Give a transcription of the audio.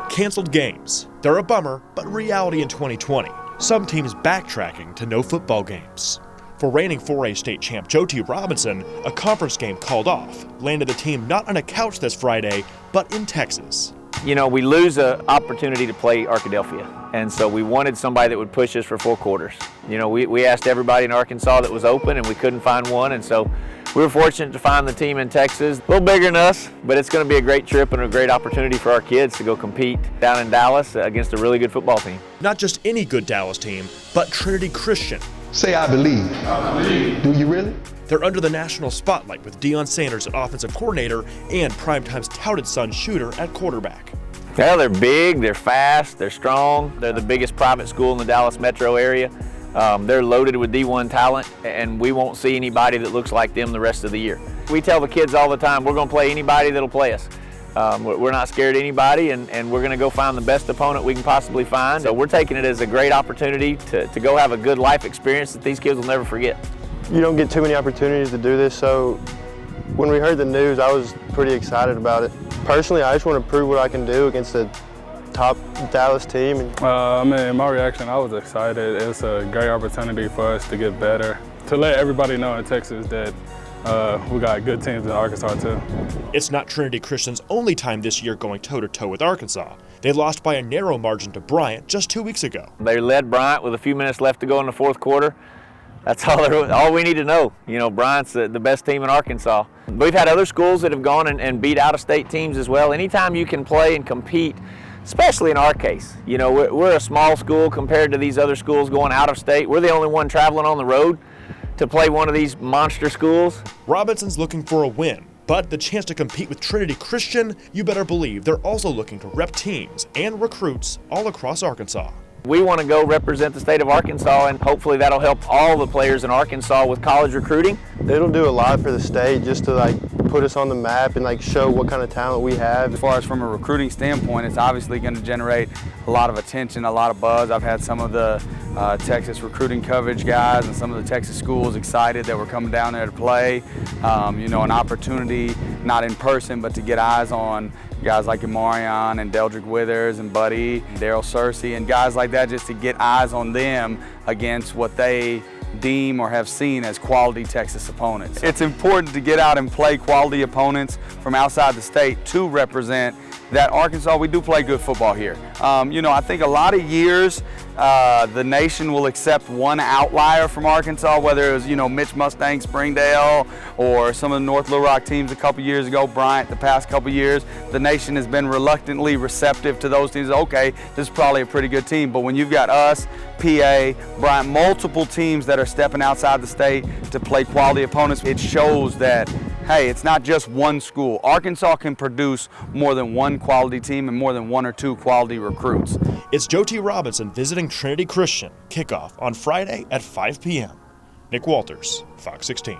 Canceled games. They're a bummer, but reality in 2020. Some teams backtracking to no football games. For reigning 4A state champ J.T. Robinson, a conference game called off landed the team not on a couch this Friday, but in Texas. You know, we lose an opportunity to play Arkadelphia, and so we wanted somebody that would push us for 4 quarters. You know, we asked everybody in Arkansas that was open, and we couldn't find one, and so we were fortunate to find the team in Texas. A little bigger than us, but it's going to be a great trip and a great opportunity for our kids to go compete down in Dallas against a really good football team. Not just any good Dallas team, but Trinity Christian. Say, I believe. I believe. Do you really? They're under the national spotlight with Deion Sanders at offensive coordinator and Primetime's touted son shooter at quarterback. Yeah, they're big, they're fast, they're strong. They're the biggest private school in the Dallas metro area. They're loaded with D1 talent, and we won't see anybody that looks like them the rest of the year. We tell the kids all the time, we're going to play anybody that'll play us. We're not scared of anybody, and we're going to go find the best opponent we can possibly find. So we're taking it as a great opportunity to go have a good life experience that these kids will never forget. You don't get too many opportunities to do this, so when we heard the news, I was pretty excited about it. Personally, I just want to prove what I can do against a top Dallas team. My reaction, I was excited. It's a great opportunity for us to get better, to let everybody know in Texas that we got good teams in Arkansas too. It's not Trinity Christian's only time this year going toe-to-toe with Arkansas. They lost by a narrow margin to Bryant just 2 weeks ago. They led Bryant with a few minutes left to go in the 4th quarter. That's all we need to know. You know, Bryant's the best team in Arkansas. We've had other schools that have gone and beat out-of-state teams as well. Anytime you can play and compete, especially in our case, you know, we're a small school compared to these other schools going out of state. We're the only one traveling on the road to play one of these monster schools. Robinson's looking for a win, but the chance to compete with Trinity Christian, you better believe they're also looking to rep teams and recruits all across Arkansas. We want to go represent the state of Arkansas, and hopefully that'll help all the players in Arkansas with college recruiting. It'll do a lot for the state just to put us on the map and show what kind of talent we have. As far as from a recruiting standpoint, it's obviously going to generate a lot of attention, a lot of buzz. I've had some of the Texas recruiting coverage guys and some of the Texas schools excited that we're coming down there to play. You know, an opportunity, not in person, but to get eyes on guys like Amarion and Deldrick Withers and Buddy, Daryl Searcy, and guys like that, just to get eyes on them against what they deem or have seen as quality Texas opponents. It's important to get out and play quality opponents from outside the state to represent that Arkansas, we do play good football here. You know, I think a lot of years the nation will accept one outlier from Arkansas, whether it was, you know, Mitch Mustang Springdale or some of the North Little Rock teams a couple years ago, Bryant the past couple years. The nation has been reluctantly receptive to those teams. Okay, this is probably a pretty good team, but when you've got us, PA, Bryant, multiple teams that are stepping outside the state to play quality opponents, it shows that, hey, it's not just one school. Arkansas can produce more than one quality team and more than 1 or 2 quality recruits. It's J.T. Robinson visiting Trinity Christian. Kickoff on Friday at 5 p.m. Nick Walters, Fox 16.